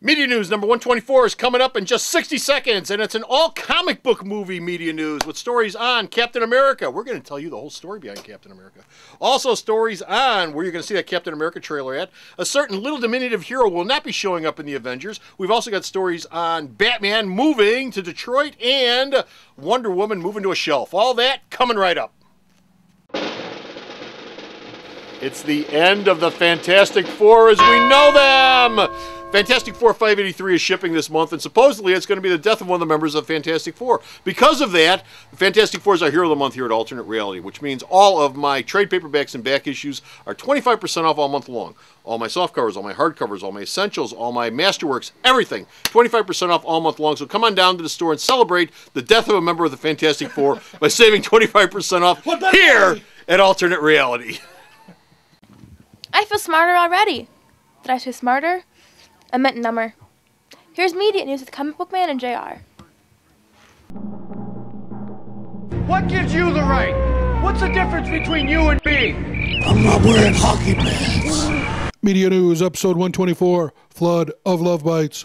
Media news number 124 is coming up in just 60 seconds, and it's an all-comic book movie media news with stories on Captain America. We're going to tell you the whole story behind Captain America. Also, stories on where you're going to see that Captain America trailer at. A certain little diminutive hero will not be showing up in the Avengers. We've also got stories on Batman moving to Detroit and Wonder Woman moving to a shelf. All that coming right up. It's the end of the Fantastic Four as we know them. Fantastic Four 583 is shipping this month, and supposedly it's going to be the death of one of the members of Fantastic Four. Because of that, Fantastic Four is our Hero of the Month here at Alternate Reality, which means all of my trade paperbacks and back issues are 25% off all month long. All my softcovers, all my hardcovers, all my essentials, all my masterworks, everything. 25% off all month long. So come on down to the store and celebrate the death of a member of the Fantastic Four by saving 25% off here at Alternate Reality. I feel smarter already. Did I say smarter? I meant number. Here's media news with Comic Book Man and JR. What gives you the right? What's the difference between you and me? I'm not wearing hockey pads. Media News, episode 124, Flood of Love Bites.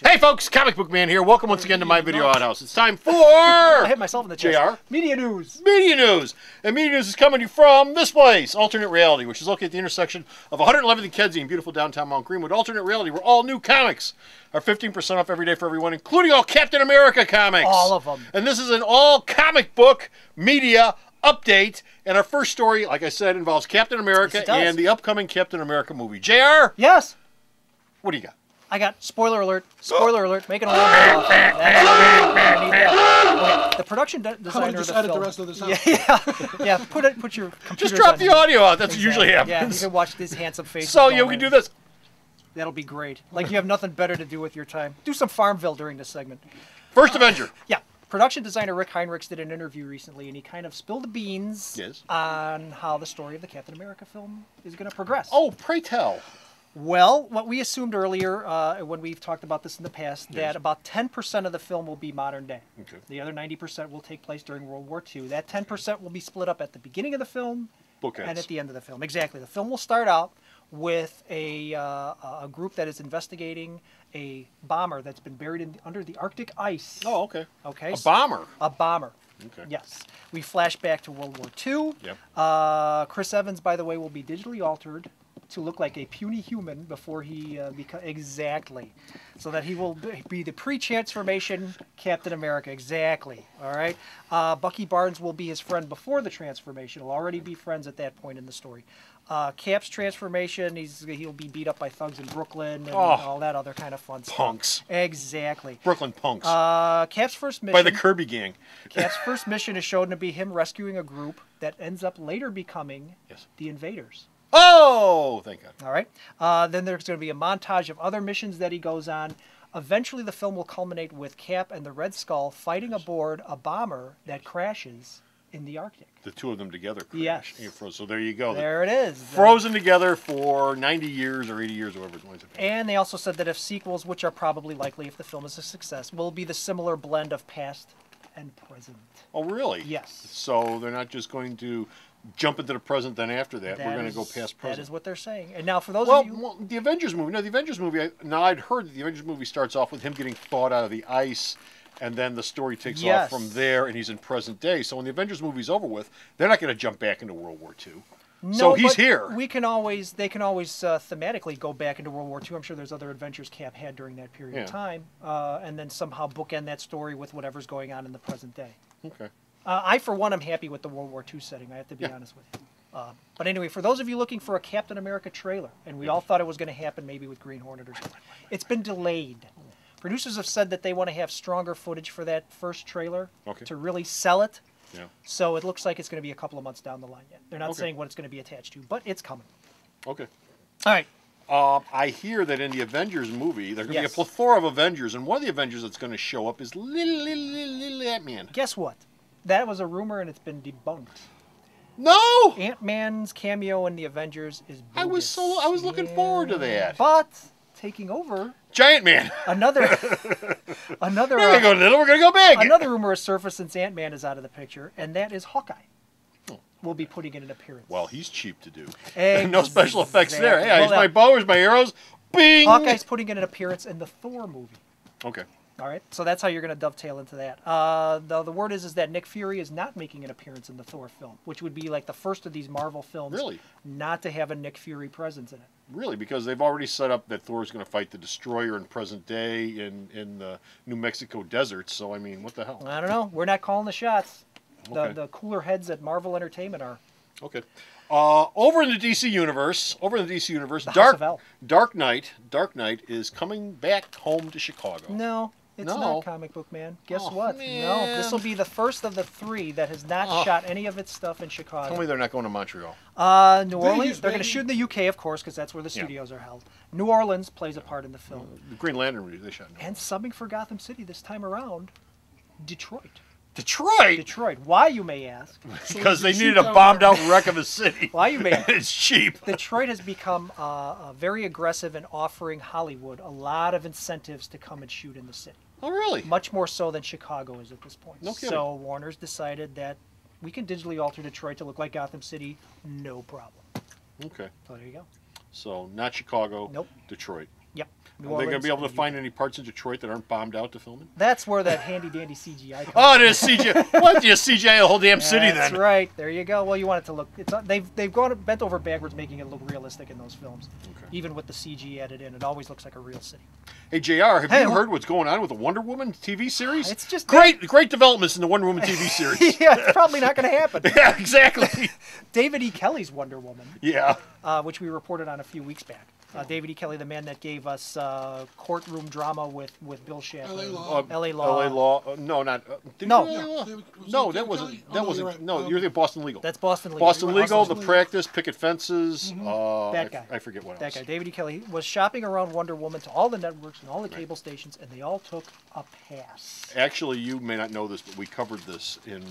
Hey folks, Comic Book Man here. Welcome once again to my video outhouse. It's time for... I hit myself in the chest. JR. Media news. Media news. And media news is coming to you from this place, Alternate Reality, which is located at the intersection of 111th and Kedzie in beautiful downtown Mount Greenwood. Alternate Reality, where all new comics are 15% off every day for everyone, including all Captain America comics. All of them. And this is an all comic book media update. And our first story, like I said, involves Captain America and the upcoming Captain America movie. JR? Yes. What do you got? I got spoiler alert, making a little bit off. Okay, the production designer of the film. The rest of this out? Yeah. Put your computer. Just drop the audio out. That's what usually happens. Yeah, you can watch this handsome face. So yeah, we can do this. That'll be great. Like you have nothing better to do with your time. Do some Farmville during this segment. First Avenger. Yeah. Production designer Rick Heinrichs did an interview recently, and he kind of spilled the beans on how the story of the Captain America film is going to progress. Oh, pray tell. Well, what we assumed earlier, when we've talked about this in the past, that about 10% of the film will be modern day. Okay. The other 90% will take place during World War II. That 10% will be split up at the beginning of the film and at the end of the film. Exactly. The film will start out with a group that is investigating a bomber that's been buried under the Arctic ice. Oh, okay. Okay. A bomber. A bomber. Okay. Yes. We flash back to World War II. Yep. Chris Evans, by the way, will be digitally altered to look like a puny human before he becomes so that he will be the pre-transformation Captain America. Exactly. All right. Bucky Barnes will be his friend before the transformation. He'll already be friends at that point in the story. Cap's transformation, he'll be beat up by thugs in Brooklyn and all that other kind of fun stuff. Punks. Exactly. Brooklyn punks. Cap's first mission... By the Kirby gang. Cap's first mission is shown to be him rescuing a group that ends up later becoming the Invaders. Oh, thank God. All right. Then there's going to be a montage of other missions that he goes on. Eventually, the film will culminate with Cap and the Red Skull fighting aboard a bomber that crashes in the Arctic. The two of them together crash. Yes. So there you go. There it is. Frozen together for 90 years or 80 years or whatever it's going to be. And they also said that if sequels, which are probably likely if the film is a success, will be the similar blend of past and present. Oh, really? Yes. So they're not just going to jump into the present, then after that, we're going to go past present. That is what they're saying. And now for those of you... Well, the Avengers movie. No, the Avengers movie, I'd heard that the Avengers movie starts off with him getting thawed out of the ice, and then the story takes off from there, and he's in present day. So when the Avengers movie's over with, they're not going to jump back into World War II. No, so he's here. They can always thematically go back into World War II. I'm sure there's other adventures Cap had during that period of time, and then somehow bookend that story with whatever's going on in the present day. Okay. I, for one, am happy with the World War II setting. I have to be honest with you. But anyway, for those of you looking for a Captain America trailer, and we all thought it was going to happen maybe with Green Hornet or something, it's been delayed. Producers have said that they want to have stronger footage for that first trailer to really sell it. Yeah. So it looks like it's going to be a couple of months down the line yet. They're not saying what it's going to be attached to, but it's coming. Okay. All right. I hear that in the Avengers movie, there's going to be a plethora of Avengers, and one of the Avengers that's going to show up is little Ant-Man. Guess what? That was a rumor, and it's been debunked. No! Ant-Man's cameo in the Avengers is bogus. I was looking forward to that. But taking over... Giant Man! Another... We're going to go little, we're going to go big! Another rumor has surfaced since Ant-Man is out of the picture, and that is Hawkeye. Will be putting in an appearance. Well, he's cheap to do. Exactly. No special effects there. Yeah, here's my bow, here's my arrows. Bing! Hawkeye's putting in an appearance in the Thor movie. Okay. All right, so that's how you're going to dovetail into that. The word is that Nick Fury is not making an appearance in the Thor film, which would be like the first of these Marvel films Really? not to have a Nick Fury presence in it. Really, because they've already set up that Thor's going to fight the Destroyer in present day in the New Mexico desert. So I mean, what the hell? I don't know. We're not calling the shots. Okay. The cooler heads at Marvel Entertainment are. Okay. Over in the DC universe, The House of L. Dark Knight is coming back home to Chicago. No, it's No. not Comic Book Man. Guess Oh, what? man. No, this will be the first of the three that has not shot any of its stuff in Chicago. Tell me they're not going to Montreal. New Orleans. Vegas, They're going to baby. shoot in the UK, of course, because that's where the Yeah. studios are held. New Orleans plays a part in the film. The Green Lantern movie they shot. And subbing for Gotham City this time around, Detroit. Detroit, Detroit. Why, you may ask? because they So needed a shoot bombed down out wreck of a city. Why, you may ask? It's cheap. Detroit has become very aggressive in offering Hollywood a lot of incentives to come and shoot in the city. Oh, really? Much more so than Chicago is at this point. No kidding. So Warner's decided that we can digitally alter Detroit to look like Gotham City, no problem. Okay. So there you go. So not Chicago. Nope. Detroit. Yep. New Are they going to Orleans be able to and find UK. any parts in Detroit that aren't bombed out to film it? That's where that handy dandy CGI comes Oh, there's CGI. What? You CGI the whole damn city That's then? right. There you go. Well, you want it to look. They've gone bent over backwards making it look realistic in those films. Okay. Even with the CG added in, it always looks like a real city. Hey, JR, have Hey, you what- heard what's going on with the Wonder Woman TV series? It's just great developments in the Wonder Woman TV series. Yeah, it's probably not going to happen. Yeah, exactly. David E. Kelly's Wonder Woman, Yeah. which we reported on a few weeks back. David E. Kelly, the man that gave us courtroom drama with Bill Shatner. LA Law. L.A. Law. LA Law. No, not. Did No. you do LA Law? Was No, it that Kelly? wasn't. Oh, That no, wasn't. you're right. No, you're thinking Boston Legal. That's Boston Legal. Boston Legal, The Legal. Practice, Picket Fences. That guy. I forget what That else. guy, David E. Kelly, was shopping around Wonder Woman to all the networks and all the cable stations, and they all took a pass. Actually, you may not know this, but we covered this in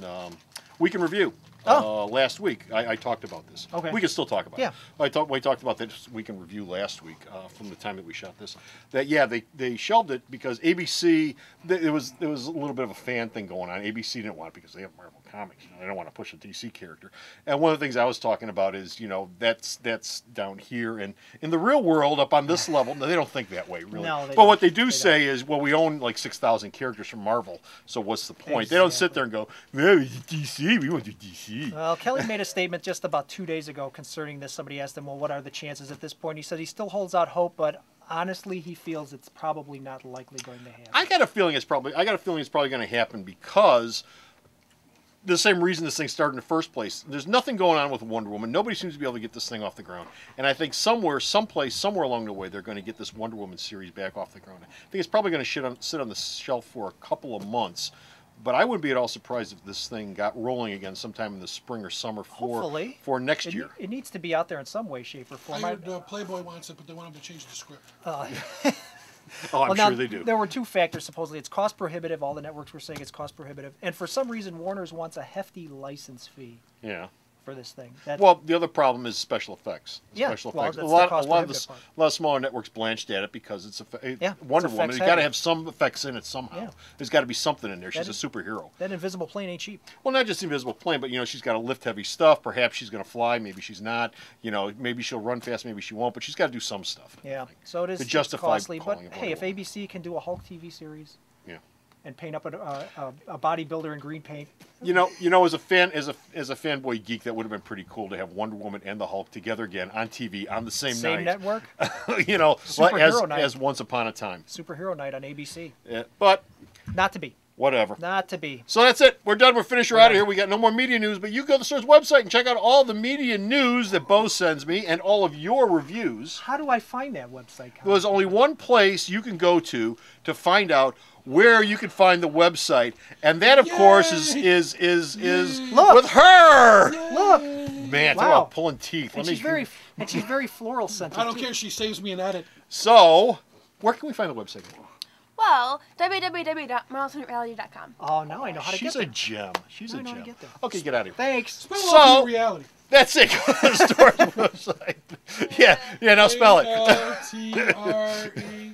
Week in Review Oh. last week. I talked about this. Okay. We can still talk about Yeah. it. We talked about this Week in Review last week from the time that we shot this. That, yeah, they shelved it because ABC, there was a little bit of a fan thing going on. ABC didn't want it because they have Marvel Comics. They don't want to push a DC character. And one of the things I was talking about is, that's down here. And in the real world, up on this level, they don't think that way, really. No, they but what don't. they do say is, well, we own like 6,000 characters from Marvel, so what's the point? They don't sit there and go, well, it's DC, we want to do DC. Well, Kelly made a statement just about 2 days ago concerning this. Somebody asked him, well, what are the chances at this point? He said he still holds out hope, but honestly, he feels it's probably not likely going to happen. I got a feeling it's probably going to happen because the same reason this thing started in the first place. There's nothing going on with Wonder Woman. Nobody seems to be able to get this thing off the ground. And I think somewhere along the way, they're going to get this Wonder Woman series back off the ground. I think it's probably going to sit on the shelf for a couple of months. But I wouldn't be at all surprised if this thing got rolling again sometime in the spring or summer Hopefully. for next year. It needs to be out there in some way, shape, or I form. heard Playboy wants it, but they want him to change the script. Oh, I'm Well, now, sure they do. There were two factors. Supposedly, it's cost prohibitive. All the networks were saying it's cost prohibitive, and for some reason, Warner's wants a hefty license fee Yeah. for this thing. That, Well, the other problem is special effects. Yeah, Special well, effects. that's A the lot cost of prohibitive part. a lot of smaller networks blanched at it because it's Yeah, Wonder it's Woman. effects You got to heavy. have some effects in it somehow. Yeah. There's got to be something in there. She's That a superhero. that invisible plane ain't cheap. Well, not just invisible plane, but she's got to lift heavy stuff. Perhaps she's going to fly. Maybe she's not. Maybe she'll run fast. Maybe she won't. But she's got to do some stuff. Yeah, so it is To it's justify costly. But calling it hey, if Wonder ABC can do a Hulk TV series Yeah. and paint up a bodybuilder in green paint, As a fanboy geek, that would have been pretty cool to have Wonder Woman and the Hulk together again on TV on the same night. network, Superhero night. as Once Upon a Time. superhero night on ABC. Yeah, but Not to be. whatever. Not to be. So that's it. We're done. We're finished. We're out of here. We got no more media news, but you go to the store's website and check out all the media news that Bo sends me and all of your reviews. How do I find that website? Colin? There's only one place you can go to find out where you can find the website, and that, of course, is Look. with her. Look, Man, talk Wow. about pulling teeth. and she's very floral scented. I don't too. care. She saves me an edit. So, where can we find the website? Well, www.marlsonreality.com. Oh, now I know how to She's get a there. gem. She's I a know how to gem. get there. Okay, get out of here. Thanks. Spell So- out reality. That's it. Go to the store's website. Yeah, now spell it. A-L-T-R-E.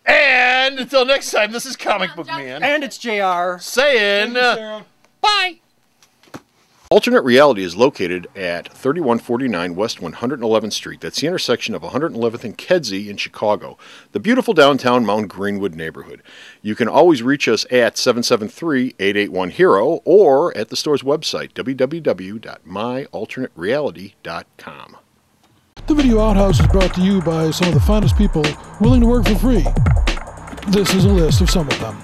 And until next time, this is Comic Book Man And it's JR. saying Thank you, Sarah. bye. Alternate Reality is located at 3149 West 111th Street. That's the intersection of 111th and Kedzie in Chicago, the beautiful downtown Mount Greenwood neighborhood. You can always reach us at 773-881-HERO or at the store's website, www.myalternatereality.com. The Video Outhouse is brought to you by some of the finest people willing to work for free. This is a list of some of them.